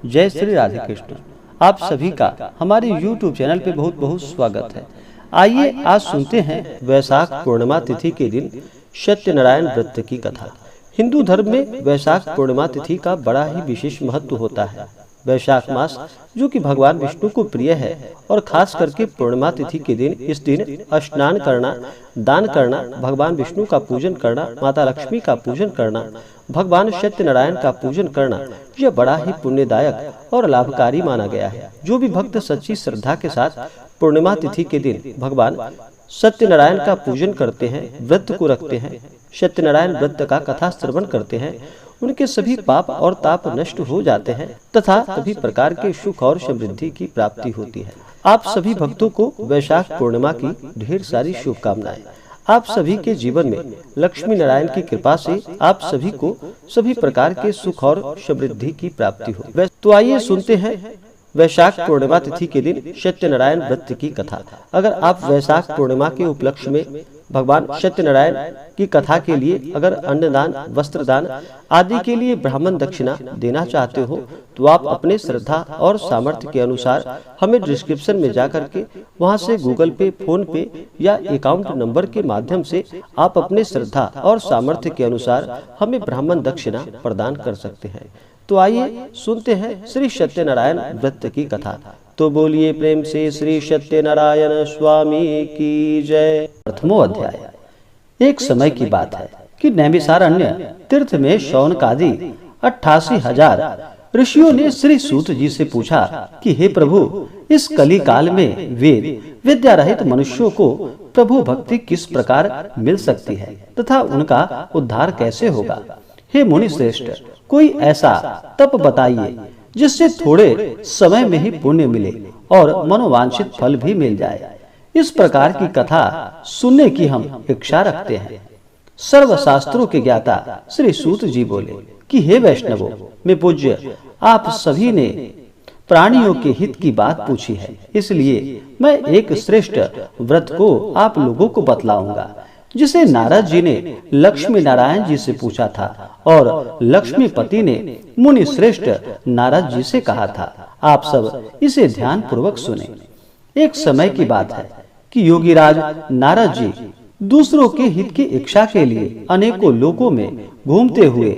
जय श्री राधे कृष्ण। आप सभी का हमारे YouTube चैनल पे बहुत बहुत स्वागत है। आइए आज सुनते हैं वैशाख पूर्णिमा तिथि के दिन सत्यनारायण व्रत की कथा। हिंदू धर्म में वैशाख पूर्णिमा तिथि का बड़ा ही विशेष महत्व होता है। वैशाख मास जो कि भगवान विष्णु को प्रिय है और खास करके पूर्णिमा तिथि के दिन इस दिन स्नान करना, दान करना, भगवान विष्णु का पूजन करना, माता लक्ष्मी का पूजन करना, भगवान सत्यनारायण का पूजन करना, यह बड़ा ही पुण्यदायक और लाभकारी माना गया है। जो भी भक्त सच्ची श्रद्धा के साथ पूर्णिमा तिथि के दिन भगवान सत्यनारायण का पूजन करते हैं, व्रत को रखते हैं, सत्यनारायण व्रत का कथा श्रवण करते हैं, उनके सभी पाप और ताप नष्ट हो जाते हैं तथा सभी प्रकार के सुख और समृद्धि की प्राप्ति होती है। आप सभी भक्तों को वैशाख पूर्णिमा की ढेर सारी शुभकामनाएं। आप सभी के जीवन में लक्ष्मी नारायण की कृपा से आप सभी को सभी प्रकार के सुख और समृद्धि की प्राप्ति हो। तो आइए सुनते हैं वैशाख पूर्णिमा तिथि के दिन सत्यनारायण व्रत की कथा। अगर आप वैशाख पूर्णिमा के उपलक्ष्य में भगवान सत्यनारायण की कथा के लिए अगर अन्नदान, वस्त्र दान आदि के लिए ब्राह्मण दक्षिणा देना चाहते हो तो आप अपने श्रद्धा और सामर्थ्य के अनुसार हमें डिस्क्रिप्शन में जाकर के वहां से गूगल पे, फोन पे या अकाउंट नंबर के माध्यम से आप अपने श्रद्धा और सामर्थ्य के अनुसार हमें ब्राह्मण दक्षिणा प्रदान कर सकते हैं। तो आइए सुनते हैं श्री सत्यनारायण व्रत की कथा। तो बोलिए प्रेम से श्री सत्यनारायण स्वामी की जय। प्रथमो अध्याय। एक समय की बात है कि नैमिषारण्य तीर्थ में शौनकादि 88,000 ऋषियों ने श्री सूत जी से पूछा कि हे प्रभु, इस कली काल में वेद विद्या रहित मनुष्यों को प्रभु भक्ति किस प्रकार मिल सकती है तथा उनका उद्धार कैसे होगा। हे मुनि श्रेष्ठ, कोई ऐसा तप बताइए जिससे थोड़े समय में ही पुण्य मिले और मनोवांछित फल भी मिल जाए। इस प्रकार की कथा सुनने की हम इच्छा रखते हैं। सर्व शास्त्रों के ज्ञाता श्री सूत जी बोले कि हे वैष्णवों में पूज्य, आप सभी ने प्राणियों के हित की बात पूछी है, इसलिए मैं एक श्रेष्ठ व्रत को आप लोगों को बतलाऊंगा जिसे नारद जी ने लक्ष्मी नारायण जी से पूछा था और लक्ष्मीपति ने मुनि श्रेष्ठ नारद जी से कहा था। आप सब इसे ध्यान पूर्वक सुने। एक समय की बात है कि योगीराज नारद जी दूसरों के हित की इच्छा के लिए अनेकों लोकों में घूमते हुए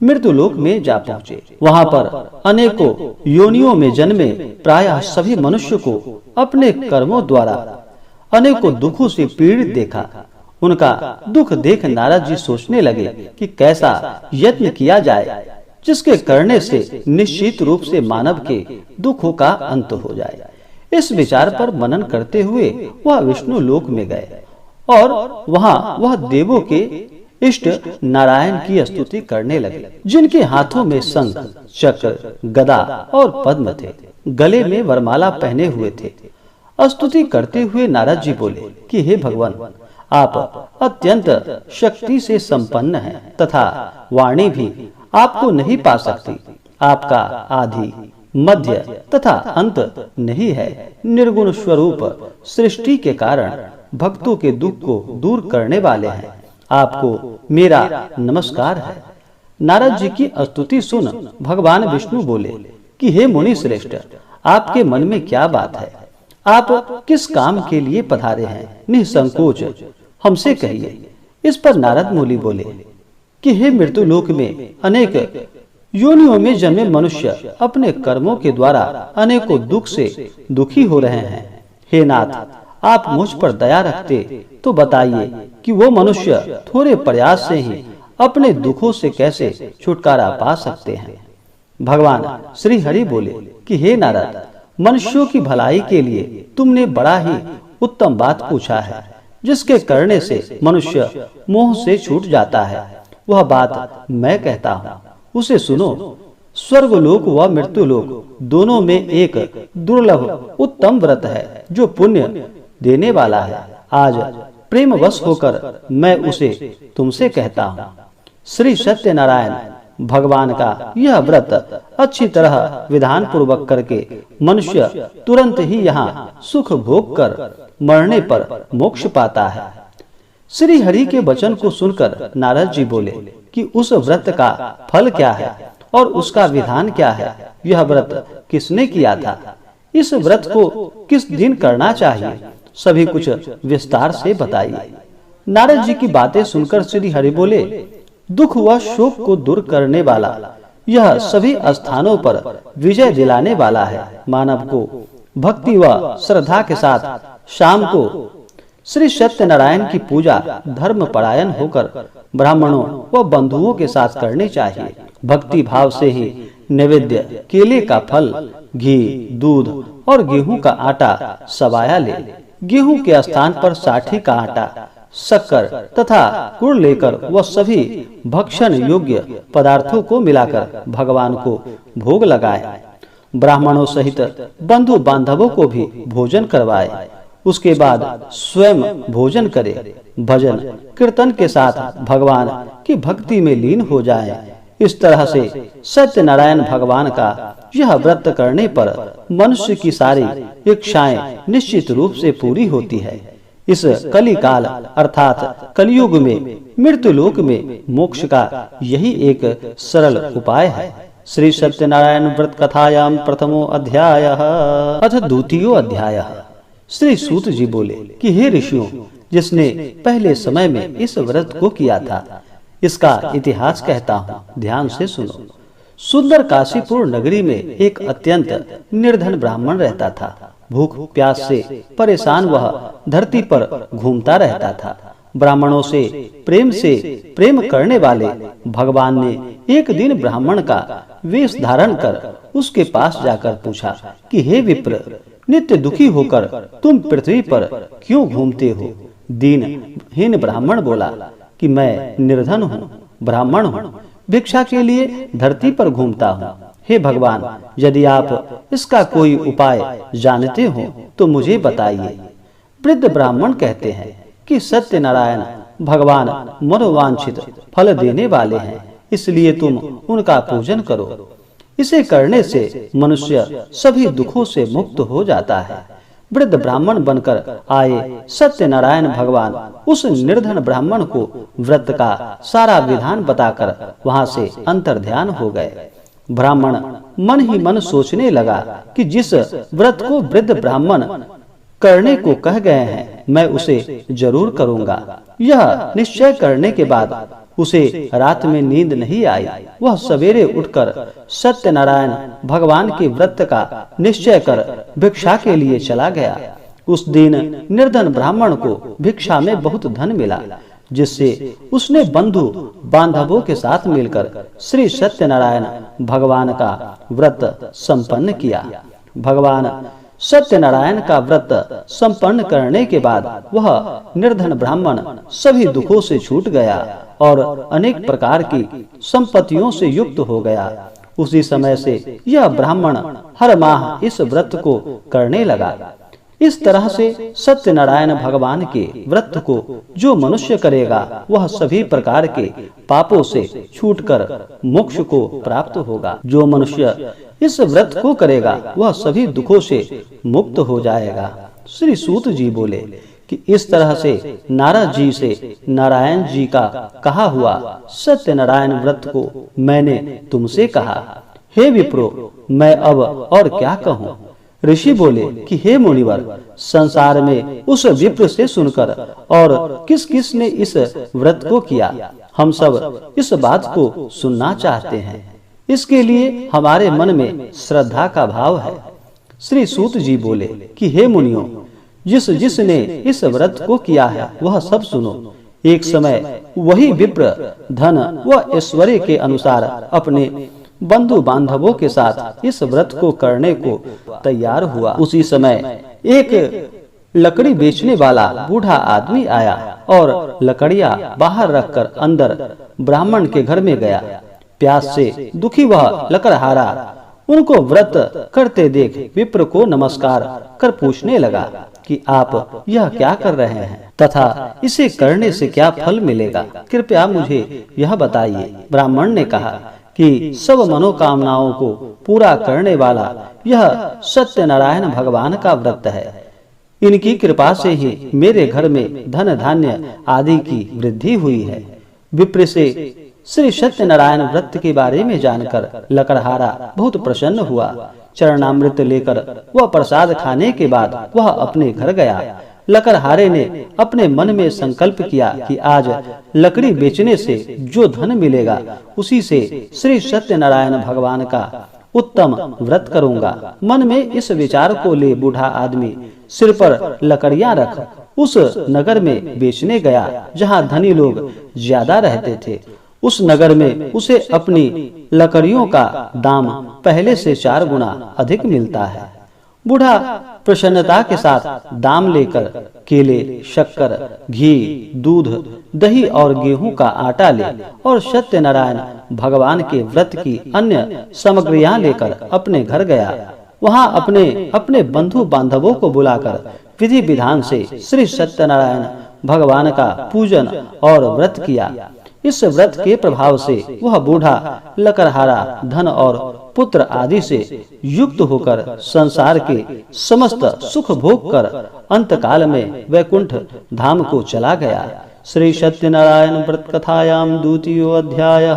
मृत्युलोक में जा पहुँचे। वहाँ पर अनेकों योनियों में जन्मे प्रायः सभी मनुष्य को अपने कर्मों द्वारा अनेकों दुखों से पीड़ित देखा। उनका दुख देख नारद जी सोचने लगे कि कैसा यत्न किया जाए जिसके करने से निश्चित रूप से मानव के दुखों का अंत हो जाए। इस विचार पर मनन करते हुए वह विष्णु लोक में गए और वहां वह देवों के इष्ट नारायण की स्तुति करने लगे, जिनके हाथों में शंख, चक्र, गदा और पद्म थे, गले में वरमाला पहने हुए थे। स्तुति करते हुए नारद जी बोले कि हे भगवान, आप अत्यंत शक्ति से संपन्न हैं तथा वाणी भी आपको नहीं पा सकती। आपका आदि, मध्य तथा अंत नहीं है। निर्गुण स्वरूप सृष्टि के कारण भक्तों के दुख को दूर करने वाले हैं। आपको मेरा नमस्कार है। नारद जी की स्तुति सुन भगवान विष्णु बोले कि हे मुनि श्रेष्ठ, आपके मन में क्या बात है? आप किस काम के लिए पधारे हैं? निसंकोच हमसे कहिए। इस पर नारद मुनि बोले कि हे मृत्युलोक में अनेक योनियों में जन्मे मनुष्य अपने कर्मों के द्वारा अनेकों दुख से दुखी हो रहे हैं। हे नाथ, आप मुझ पर दया रखते तो बताइए कि वो मनुष्य थोड़े प्रयास से ही अपने दुखों से कैसे छुटकारा पा सकते हैं। भगवान श्री हरि बोले कि हे नारद, मनुष्यों की भलाई के लिए तुमने बड़ा ही उत्तम बात पूछा है, जिसके करने से मनुष्य मोह से छूट जाता है। वह बात मैं कहता हूँ, उसे सुनो। स्वर्गलोक व मृत्युलोक दोनों में एक दुर्लभ उत्तम व्रत है जो पुण्य देने वाला है। आज प्रेम वश होकर मैं उसे तुमसे कहता हूँ। श्री सत्यनारायण भगवान का यह व्रत अच्छी तरह विधान पूर्वक करके मनुष्य तुरंत ही यहाँ सुख भोग कर मरने पर मोक्ष पाता है। श्री हरि के वचन को सुनकर नारद जी बोले कि उस व्रत का फल क्या है और उसका विधान क्या है? यह व्रत किसने किया था? इस व्रत को किस दिन करना चाहिए? सभी कुछ विस्तार से बताइए। नारद जी की बातें सुनकर श्री हरि बोले, दुख व शोक को दूर करने वाला, यह सभी स्थानों पर विजय दिलाने वाला है। मानव को भक्ति व श्रद्धा के साथ शाम को श्री सत्यनारायण की पूजा धर्म परायण होकर ब्राह्मणों व बंधुओं के साथ करनी चाहिए। भक्ति भाव से ही नैवेद्य केले का फल, घी, दूध और गेहूं का आटा सवाया ले। गेहूं के स्थान पर साठी का आटा, शक्कर तथा गुड़ लेकर वह सभी भक्षण योग्य पदार्थों को मिलाकर भगवान को भोग लगाए। ब्राह्मणों सहित बंधु बांधवों को भी भोजन करवाए। उसके बाद स्वयं भोजन करे। भजन कीर्तन के साथ भगवान की भक्ति में लीन हो जाए। इस तरह से सत्यनारायण भगवान का यह व्रत करने पर मनुष्य की सारी इच्छाएं निश्चित रूप से पूरी होती है। इस कलिकाल अर्थात कलियुग में मृत्युलोक में मोक्ष का यही एक सरल उपाय है। श्री सत्यनारायण व्रत कथायाम प्रथमो अध्यायः अथ द्वितीयो अध्यायः। श्री सूत जी बोले कि हे ऋषियों, जिसने पहले समय में इस व्रत को किया था, इसका इतिहास कहता हूँ, ध्यान से सुनो। सुंदर काशीपुर नगरी में एक अत्यंत निर्धन ब्राह्मण रहता था। भूख प्यास से परेशान वह धरती पर घूमता रहता था। ब्राह्मणों से प्रेम करने वाले भगवान ने एक दिन ब्राह्मण का वेश धारण कर उसके पास जाकर पूछा कि हे विप्र, नित्य दुखी होकर तुम पृथ्वी पर क्यों घूमते हो? दीनहीन ब्राह्मण बोला कि मैं निर्धन हूँ, ब्राह्मण हूँ, भिक्षा के लिए धरती पर घूमता हूँ। हे भगवान, यदि आप इसका कोई उपाय जानते हो तो मुझे बताइए। वृद्ध ब्राह्मण कहते हैं कि सत्यनारायण भगवान मनोवांछित फल देने वाले हैं, इसलिए तुम उनका पूजन करो। इसे करने से मनुष्य सभी दुखों से मुक्त हो जाता है। वृद्ध ब्राह्मण बनकर आए सत्यनारायण भगवान उस निर्धन ब्राह्मण को व्रत का सारा विधान बताकर वहां से अंतर्ध्यान हो गए। ब्राह्मण मन ही मन सोचने लगा कि जिस व्रत को वृद्ध ब्राह्मण करने को कह गए हैं, मैं उसे जरूर करूंगा। यह निश्चय करने के बाद उसे रात में नींद नहीं आई। वह सवेरे उठकर सत्यनारायण भगवान के व्रत का निश्चय कर भिक्षा के लिए चला गया। उस दिन निर्धन ब्राह्मण को भिक्षा में बहुत धन मिला, जिससे उसने बंधु बांधवों के साथ मिलकर श्री सत्यनारायण भगवान का व्रत संपन्न किया। भगवान सत्यनारायण का व्रत संपन्न करने के बाद वह निर्धन ब्राह्मण सभी दुखों से छूट गया और अनेक प्रकार की संपत्तियों से युक्त हो गया। उसी समय से यह ब्राह्मण हर माह इस व्रत को करने लगा। इस तरह से सत्यनारायण भगवान के व्रत को जो मनुष्य करेगा वह सभी प्रकार के पापों से छूटकर मोक्ष को प्राप्त होगा। जो मनुष्य इस व्रत को करेगा वह सभी दुखों से मुक्त हो जाएगा। श्री सूत जी बोले कि इस तरह से नारद जी से नारायण जी का कहा हुआ सत्यनारायण व्रत को मैंने तुमसे कहा। हे विप्रो, मैं अब और क्या कहूँ? ऋषि बोले कि हे मुनिवर, संसार में उस विप्र से सुनकर और किस किस ने इस व्रत को किया, हम सब इस बात को सुनना चाहते हैं। इसके लिए हमारे मन में श्रद्धा का भाव है। श्री सूत जी बोले कि हे मुनियों, जिसने इस व्रत को किया है वह सब सुनो। एक समय वही विप्र धन व ऐश्वर्य के अनुसार अपने बंधु बांधवों के साथ इस व्रत को करने को तैयार हुआ। उसी समय एक लकड़ी बेचने वाला बूढ़ा आदमी आया और लकड़ियां बाहर रखकर अंदर ब्राह्मण के घर में गया। प्यास से दुखी वह लकड़हारा उनको व्रत करते देख विप्र को नमस्कार कर पूछने लगा कि आप यह क्या कर रहे हैं तथा इसे करने से क्या फल मिलेगा, कृपया मुझे यह बताइए। ब्राह्मण ने कहा कि सब मनोकामनाओं को पूरा करने वाला यह सत्यनारायण भगवान का व्रत है। इनकी कृपा से ही मेरे घर में धन धान्य आदि की वृद्धि हुई है। विप्र से श्री सत्यनारायण व्रत के बारे में जानकर लकड़हारा बहुत प्रसन्न हुआ। चरणामृत लेकर वह प्रसाद खाने के बाद वह अपने घर गया। लकड़हारे ने अपने मन में संकल्प किया कि आज लकड़ी बेचने से जो धन मिलेगा उसी से श्री सत्यनारायण भगवान का उत्तम व्रत करूंगा। मन में इस विचार को ले बूढ़ा आदमी सिर पर लकड़ियां रख उस नगर में बेचने गया जहां धनी लोग ज्यादा रहते थे। उस नगर में उसे अपनी लकड़ियों का दाम पहले से 4 गुना अधिक मिलता है। बूढ़ा प्रसन्नता के साथ दाम लेकर केले, शक्कर, घी, दूध, दही और गेहूं का आटा ले और सत्यनारायण भगवान के व्रत की अन्य सामग्रियां लेकर अपने घर गया। वहां अपने बंधु बांधवों को बुलाकर विधि विधान से श्री सत्यनारायण भगवान का पूजन और व्रत किया। इस व्रत के प्रभाव से वह बूढ़ा लकड़हारा धन और पुत्र आदि से युक्त होकर संसार के समस्त सुख भोग कर अंतकाल में वैकुंठ धाम को चला गया। श्री सत्यनारायण व्रत कथायाम द्वितीयो अध्याय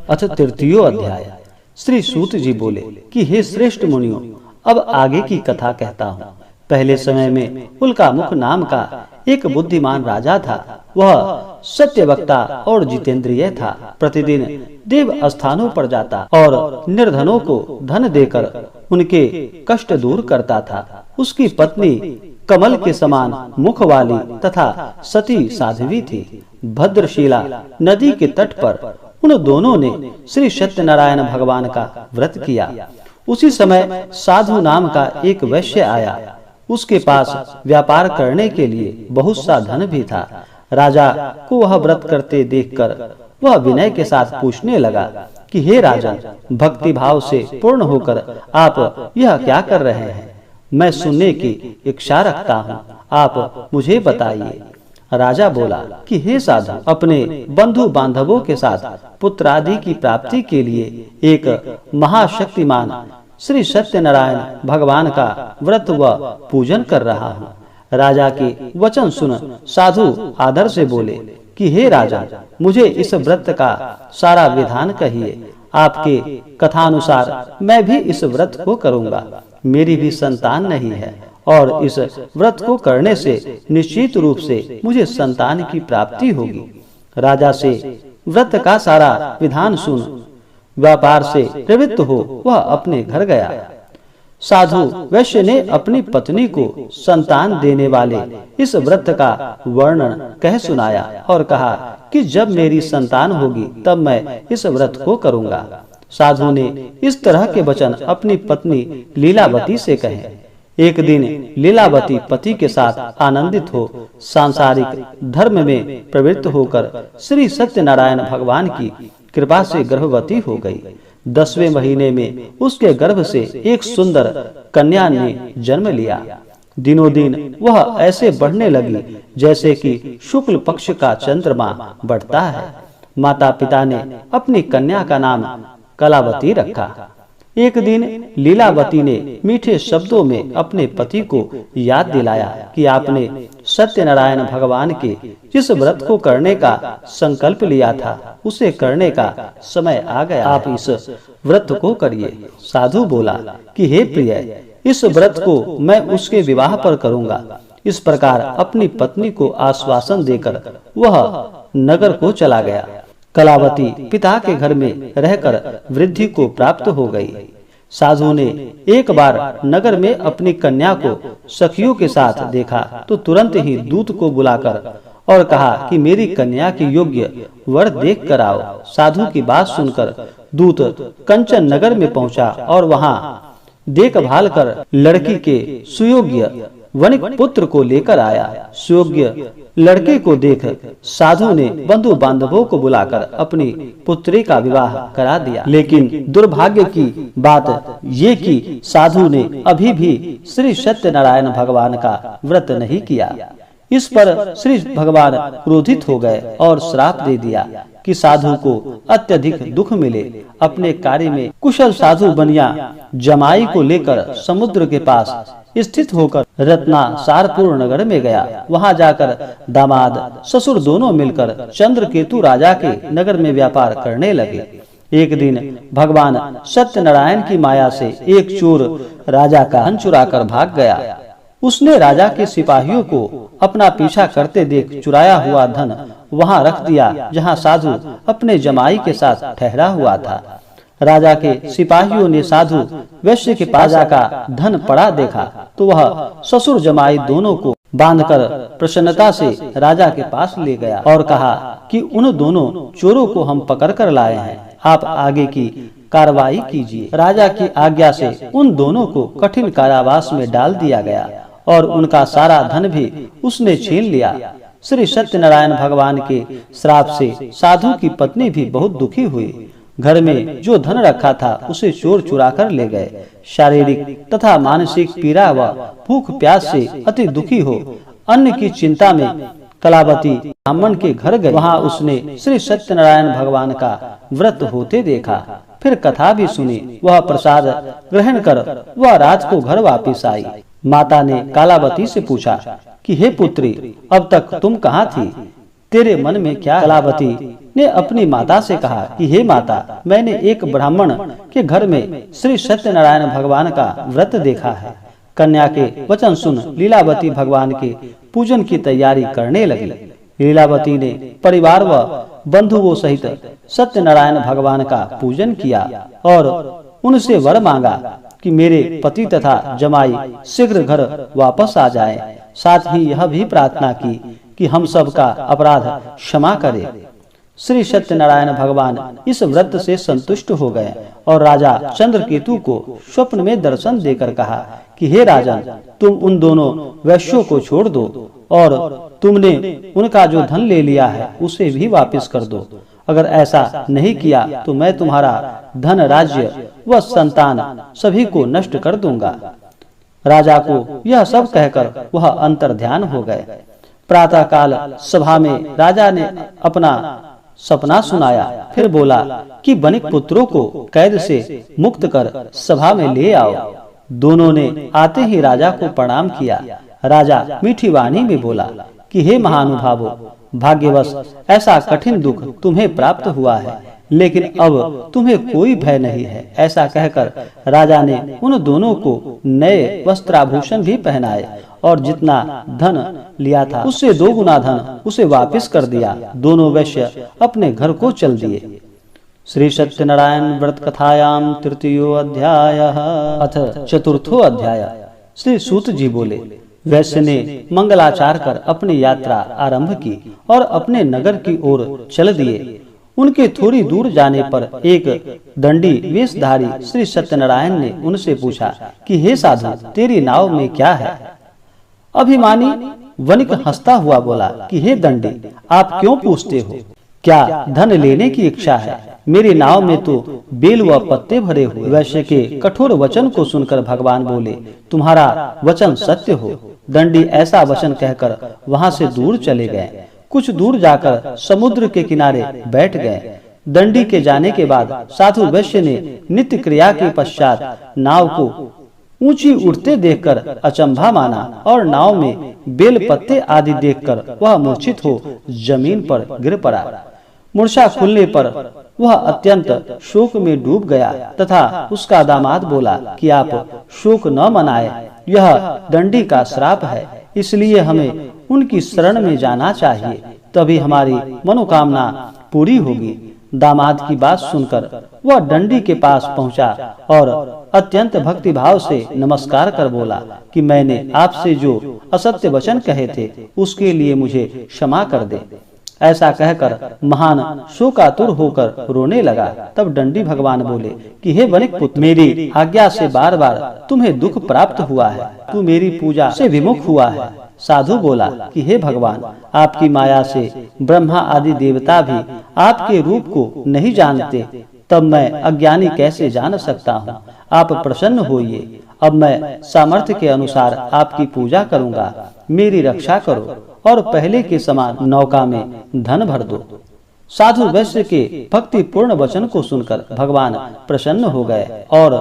अथ तृतीयो अध्याय। श्री सूत जी बोले कि हे श्रेष्ठ मुनियों, अब आगे की कथा कहता हूँ। पहले समय में उल्कामुख नाम का एक बुद्धिमान राजा था। वह सत्यवक्ता और जितेंद्रिय था। प्रतिदिन देव स्थानों पर जाता और निर्धनों को धन देकर उनके कष्ट दूर करता था। उसकी पत्नी कमल के समान मुख वाली तथा सती साध्वी थी। भद्रशिला नदी के तट पर उन दोनों ने श्री सत्यनारायण भगवान का व्रत किया। उसी समय साधु नाम का एक वैश्य आया। उसके पास व्यापार करने के लिए बहुत सा धन भी था। राजा को वह व्रत करते देखकर वह विनय के साथ पूछने लगा कि हे राजन, भक्ति भाव से पूर्ण होकर आप यह क्या कर रहे हैं? मैं सुनने की इच्छा रखता हूँ, आप मुझे बताइए। राजा बोला कि हे साधु, अपने बंधु बांधवों के साथ पुत्र आदि की प्राप्ति के लिए एक महाशक्तिमान श्री सत्यनारायण भगवान का व्रत व पूजन कर रहा हूँ। राजा के वचन सुन साधु आदर से बोले कि हे राजा, मुझे इस व्रत का सारा विधान कहिए। आपके कथानुसार मैं भी इस व्रत को करूँगा। मेरी भी संतान नहीं है और इस व्रत को करने से निश्चित रूप से मुझे संतान की प्राप्ति होगी। राजा से व्रत का सारा विधान सुन व्यापार से प्रवृत्त हो वह अपने घर गया। साधु वैश्य ने अपनी पत्नी को संतान देने वाले इस व्रत का वर्णन कह सुनाया और कहा कि जब मेरी संतान होगी तब मैं इस व्रत को करूंगा। साधु ने इस तरह के वचन अपनी पत्नी लीलावती से कहे। एक दिन लीलावती पति के साथ आनंदित हो सांसारिक धर्म में प्रवृत्त होकर श्री सत्यनारायण भगवान की कृपा से गर्भवती हो गई। 10वें महीने में उसके गर्भ से एक सुंदर कन्या ने जन्म लिया। दिनों दिन वह ऐसे बढ़ने लगी जैसे कि शुक्ल पक्ष का चंद्रमा बढ़ता है। माता पिता ने अपनी कन्या का नाम कलावती रखा। एक दिन लीलावती ने मीठे शब्दों में अपने पति को याद दिलाया कि आपने सत्यनारायण भगवान के जिस व्रत को करने का संकल्प लिया था उसे करने का समय आ गया। आप इस व्रत को करिए। साधु बोला कि हे प्रिय, इस व्रत को मैं उसके विवाह पर करूंगा। इस प्रकार अपनी पत्नी को आश्वासन देकर वह नगर को चला गया। कलावती पिता के घर में रहकर वृद्धि को प्राप्त हो गई। साधु ने एक बार नगर में अपनी कन्या को सखियों के साथ देखा तो तुरंत ही दूत को बुलाकर और कहा कि मेरी कन्या की योग्य वर देख कर आओ। साधु की बात सुनकर दूत कंचन नगर में पहुंचा और वहां देखभाल कर लड़की के सुयोग्य वणिक पुत्र को लेकर आया। सुयोग्य लड़के को देख साधु ने बंधु बांधवों को बुलाकर अपनी पुत्री का विवाह करा दिया। लेकिन दुर्भाग्य की बात ये कि साधु ने अभी भी श्री सत्यनारायण भगवान का व्रत नहीं किया। इस पर श्री भगवान क्रोधित हो गए और श्राप दे दिया कि साधु को अत्यधिक दुख मिले। अपने कार्य में कुशल साधु बनिया जमाई को लेकर समुद्र के पास स्थित होकर रत्नासारपुर नगर में गया। वहां जाकर दामाद ससुर दोनों मिलकर चंद्रकेतु राजा के नगर में व्यापार करने लगे। एक दिन भगवान सत्यनारायण की माया से एक चोर राजा का धन चुरा कर भाग गया। उसने राजा के सिपाहियों को अपना पीछा करते देख चुराया हुआ धन वहां रख दिया जहां साधु अपने जमाई के साथ ठहरा हुआ था। राजा के सिपाहियों ने साधु वैश्य के पास का धन पड़ा देखा तो वह ससुर जमाई दोनों को बांधकर प्रसन्नता से राजा के पास ले गया और कहा कि उन दोनों चोरों को हम पकड़ कर लाए हैं, आप आगे की कार्रवाई कीजिए। राजा की आज्ञा से उन दोनों को कठिन कारावास में डाल दिया गया और उनका सारा धन भी उसने छीन लिया। श्री सत्यनारायण भगवान के श्राप से साधु की पत्नी भी बहुत दुखी हुई। घर में जो धन रखा था उसे चोर चुरा कर ले गए। शारीरिक तथा मानसिक पीड़ा व भूख प्यास से अति दुखी हो अन्न की चिंता में कलावती ब्राह्मण के घर गई। वहां उसने श्री सत्यनारायण भगवान का व्रत होते देखा, फिर कथा भी सुनी। वह प्रसाद ग्रहण कर वह रात को घर वापिस आई। माता ने कलावती से पूछा कि हे पुत्री, अब तक तुम कहाँ थी, तेरे मन में क्या? कलावती ने अपनी माता से कहा कि हे माता, मैंने एक ब्राह्मण के घर में श्री सत्यनारायण भगवान का व्रत देखा है। कन्या के वचन सुन लीलावती भगवान के पूजन की तैयारी करने लगी। लीलावती ने परिवार व बंधुओं सहित सत्यनारायण भगवान का पूजन किया और उनसे वर मांगा कि मेरे पति तथा जमाई शीघ्र घर वापस आ जाएं। साथ ही यह भी प्रार्थना की कि हम सब का अपराध क्षमा करे। श्री सत्यनारायण भगवान इस व्रत से संतुष्ट हो गए और राजा चंद्रकेतु को स्वप्न में दर्शन देकर कहा कि हे राजन, तुम उन दोनों वैश्यों को छोड़ दो और तुमने उनका जो धन ले लिया है उसे भी वापस कर दो। अगर ऐसा नहीं किया तो मैं तुम्हारा धन, राज्य व संतान सभी को नष्ट कर दूंगा। राजा को यह सब कहकर वह अंतर्ध्यान हो गए। प्रातः काल सभा में राजा ने अपना सपना सुनाया, फिर बोला कि वणिक पुत्रों को कैद से मुक्त कर सभा में ले आओ। दोनों ने आते ही राजा को प्रणाम किया। राजा मीठी वाणी में बोला कि हे महानुभावों, भाग्यवश ऐसा कठिन दुख तुम्हें प्राप्त हुआ है, लेकिन अब तुम्हें कोई भय नहीं है। ऐसा कहकर राजा ने उन दोनों को नए वस्त्राभूषण भी पहनाए और जितना धन लिया था उससे 2 गुना धन उसे वापस कर दिया। दोनों वैश्य अपने घर को चल दिए। श्री सत्यनारायण व्रत कथायाम तृतीयो अध्याय अथ चतुर्थो अध्याय। श्री सूत जी बोले, वैश्य ने मंगलाचार कर अपनी यात्रा आरंभ की और अपने नगर की ओर चल दिए। उनके थोड़ी दूर जाने पर एक दंडी वेशधारी श्री सत्यनारायण ने उनसे पूछा कि हे साधु, तेरी नाव में क्या है? अभिमानी वणिक हंसता हुआ बोला कि हे दंडी, आप क्यों पूछते हो? क्या धन लेने की इच्छा है? मेरी नाव में तो बेल व पत्ते भरे हुए। वैश्य के कठोर वचन को सुनकर भगवान बोले, तुम्हारा वचन सत्य हो। दंडी ऐसा वचन कहकर वहां से दूर चले गए। कुछ दूर जाकर समुद्र के किनारे बैठ गए। दंडी के जाने के बाद साधु वैश्य ने नित्य क्रिया के पश्चात नाव को ऊंची उठते देखकर अचंभा माना और नाव में बेल पत्ते आदि देखकर वह मूर्छित हो जमीन पर गिर पड़ा। मूर्छा खुलने पर वह अत्यंत शोक में डूब गया तथा उसका दामाद बोला कि आप शोक न मनाएं, यह दंडी का श्राप है, इसलिए हमें उनकी शरण में जाना चाहिए, तभी हमारी मनोकामना पूरी होगी। दामाद की बात सुनकर वह दंडी के पास पहुंचा और अत्यंत भक्ति भाव से नमस्कार कर बोला कि मैंने आपसे जो असत्य वचन कहे थे उसके लिए मुझे क्षमा कर दे। ऐसा कहकर महान शोकातुर होकर रोने लगा। तब दंडी भगवान बोले कि हे वणिक पुत्र, मेरी आज्ञा से बार बार तुम्हें दुख प्राप्त हुआ है, तू मेरी पूजा से विमुख हुआ है। साधु बोला कि हे भगवान, आपकी माया से ब्रह्मा आदि देवता भी आपके रूप को नहीं जानते, तब मैं अज्ञानी कैसे जान सकता हूँ? आप प्रसन्न होइए, अब मैं सामर्थ्य के अनुसार आपकी पूजा करूँगा। मेरी रक्षा करो और पहले के समान नौका में धन भर दो। साधु वैश्य के भक्ति पूर्ण वचन को सुनकर भगवान प्रसन्न हो गए और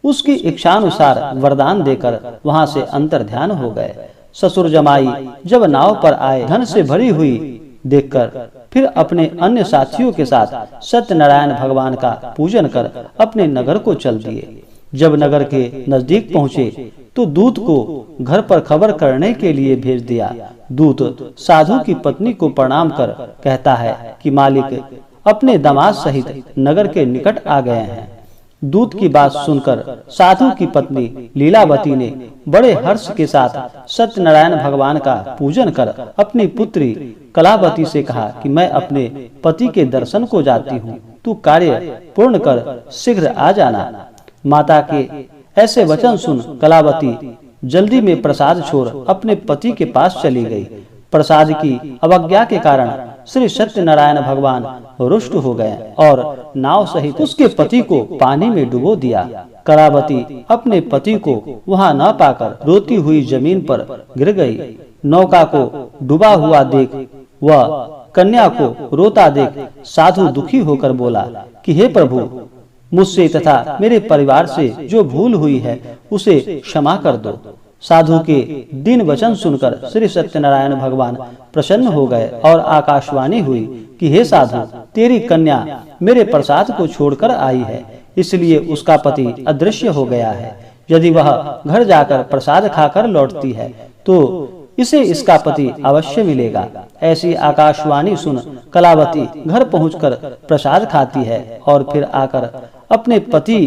उसकी इच्छानुसार वरदान देकर वहां से अंतर्ध्यान हो गए। ससुर जमाई जब नाव पर आए, धन से भरी हुई देखकर फिर अपने अन्य साथियों के साथ सत्यनारायण भगवान का पूजन कर अपने नगर को चल दिए। जब नगर के नजदीक पहुँचे तो दूत को घर पर खबर करने के लिए भेज दिया। दूत साधु की पत्नी को प्रणाम कर कहता है कि मालिक अपने दामाद सहित नगर के निकट आ गए हैं। दूत की बात सुनकर साधु की पत्नी लीलावती ने बड़े हर्ष के साथ सत्यनारायण भगवान का पूजन कर अपनी पुत्री कलावती से कहा कि मैं अपने पति के दर्शन को जाती हूँ, तू कार्य पूर्ण कर शीघ्र आ जाना। माता के ऐसे वचन सुन कलावती जल्दी में प्रसाद छोड़ अपने पति के पास चली गई। प्रसाद की अवज्ञा के कारण श्री सत्यनारायण भगवान रुष्ट हो गए और नाव सहित उसके पति को पानी में डुबो दिया। कलावती अपने पति को वहां न पाकर रोती हुई जमीन पर गिर गई। नौका को डूबा हुआ देख वह कन्या को रोता देख साधु दुखी होकर बोला कि हे प्रभु, मुझसे तथा मेरे परिवार से जो भूल हुई है उसे क्षमा कर दो। साधु के दीन वचन सुनकर श्री सत्यनारायण भगवान प्रसन्न हो गए और आकाशवाणी हुई कि हे साधु, तेरी कन्या मेरे प्रसाद को छोड़कर आई है, इसलिए उसका पति अदृश्य हो गया है। यदि वह घर जाकर प्रसाद खाकर लौटती है तो इसे इसका पति अवश्य मिलेगा। ऐसी आकाशवाणी सुन कलावती घर पहुंचकर प्रसाद खाती है और फिर आकर अपने पति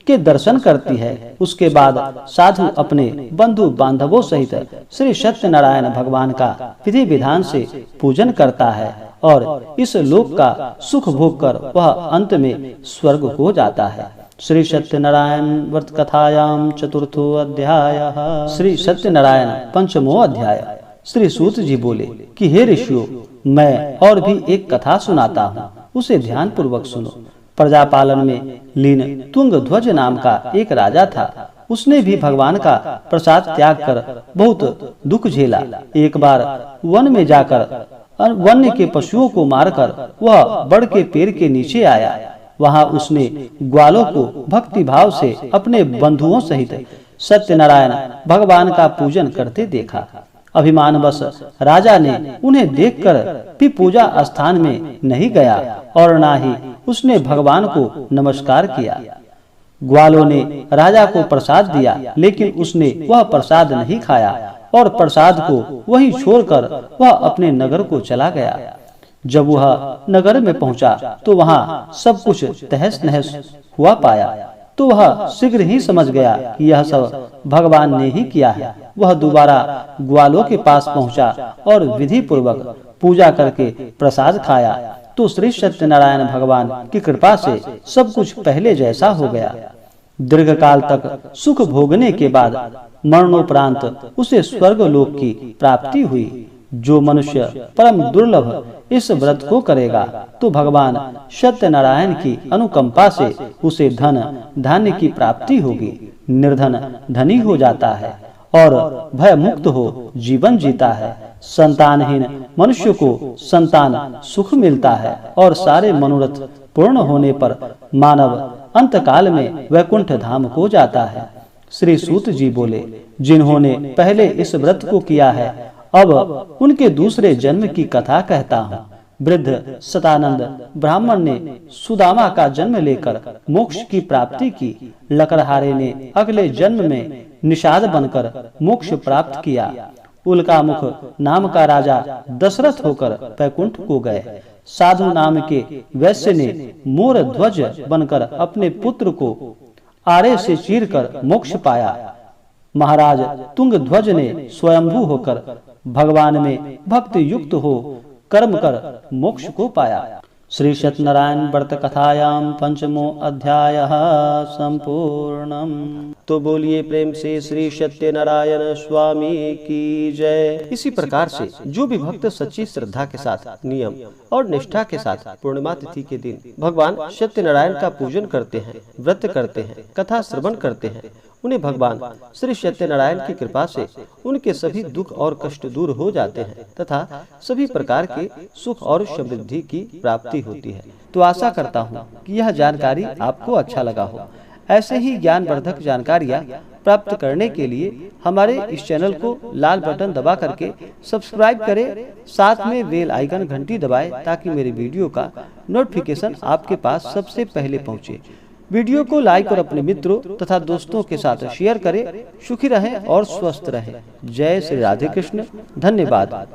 के दर्शन करती है। उसके बाद साधु अपने बंधु बांधवों सहित श्री सत्यनारायण भगवान का विधि विधान से पूजन करता है और इस लोक का सुख भोग कर वह अंत में स्वर्ग हो जाता है। श्री सत्यनारायण व्रत कथायाम चतुर्थो अध्याय। श्री सत्यनारायण पंचमो अध्याय। श्री सूत जी बोले कि हे ऋषियों, मैं और भी एक कथा सुनाता हूँ, उसे ध्यान पूर्वक सुनो। प्रजापालन में लीन तुंग ध्वज नाम का एक राजा था। उसने भी भगवान का प्रसाद त्याग कर बहुत दुख झेला। एक बार वन में जाकर वन्य के पशुओं को मारकर वह बड़ के पेड़ के नीचे आया। वहां उसने ग्वालों को भक्ति भाव से अपने बंधुओं सहित सत्यनारायण भगवान का पूजन करते देखा। अभिमानवश राजा ने उन्हें देखकर भी पूजा स्थान में नहीं गया और ना ही उसने भगवान को नमस्कार किया। ग्वालों ने राजा को प्रसाद दिया, लेकिन उसने वह प्रसाद नहीं खाया और प्रसाद को वहीं छोड़कर वह अपने नगर को चला गया। जब वह नगर में पहुंचा तो वहां सब कुछ तहस नहस हुआ पाया, तो वह शीघ्र ही समझ गया कि यह सब भगवान ने ही किया है। वह दोबारा ग्वालों के पास पहुंचा और विधि पूर्वक पूजा करके प्रसाद खाया तो श्री सत्यनारायण भगवान की कृपा से सब कुछ पहले जैसा हो गया। दीर्घ काल तक सुख भोगने के बाद मरणोपरांत उसे स्वर्ग लोक की प्राप्ति हुई। जो मनुष्य परम दुर्लभ इस व्रत को करेगा तो भगवान सत्यनारायण की अनुकंपा से उसे धन धान्य की प्राप्ति होगी। निर्धन धनी हो जाता है और भय मुक्त हो जीवन जीता है। संतानहीन मनुष्य को संतान सुख मिलता है और सारे मनोरथ पूर्ण होने पर मानव अंतकाल में वैकुंठ धाम को जाता है। श्री सूत जी बोले, जिन्होंने पहले इस व्रत को किया है अब उनके दूसरे जन्म की कथा कहता हूँ। वृद्ध सतानंद ब्राह्मण ने सुदामा का जन्म लेकर मोक्ष की प्राप्ति की। लकड़हारे ने अगले जन्म में निषाद बनकर मोक्ष प्राप्त किया। उल्कामुख नाम का राजा दशरथ होकर वैकुंठ को गए। साधु नाम के वैश्य ने मोर ध्वज बनकर अपने पुत्र को आरे से चीरकर मोक्ष पाया। महाराज तुंग ध्वज ने स्वयंभू होकर भगवान में भक्ति युक्त हो कर्म कर मोक्ष को पाया। श्री सत्यनारायण व्रत कथायाम पंचमो अध्याय संपूर्णम। तो बोलिए प्रेम से श्री सत्यनारायण स्वामी की जय। इसी प्रकार से जो भी भक्त सच्ची श्रद्धा के साथ नियम और निष्ठा के साथ पूर्णिमा तिथि के दिन भगवान सत्यनारायण का पूजन करते हैं, व्रत करते हैं, कथा श्रवण करते हैं उन्हें भगवान श्री सत्यनारायण की कृपा से उनके सभी दुख और कष्ट दूर हो जाते हैं तथा सभी प्रकार के सुख और समृद्धि की प्राप्ति होती है। तो आशा करता हूँ कि यह जानकारी आपको अच्छा लगा हो। ऐसे ही ज्ञानवर्धक जानकारियाँ प्राप्त करने के लिए हमारे इस चैनल को लाल बटन दबा करके सब्सक्राइब करें, साथ में बेल आइकन घंटी दबाएं ताकि मेरे वीडियो का नोटिफिकेशन आपके पास सबसे पहले पहुंचे। वीडियो को लाइक और अपने मित्रों तथा दोस्तों के साथ शेयर करें। सुखी रहें और स्वस्थ रहें। जय श्री राधे कृष्ण। धन्यवाद।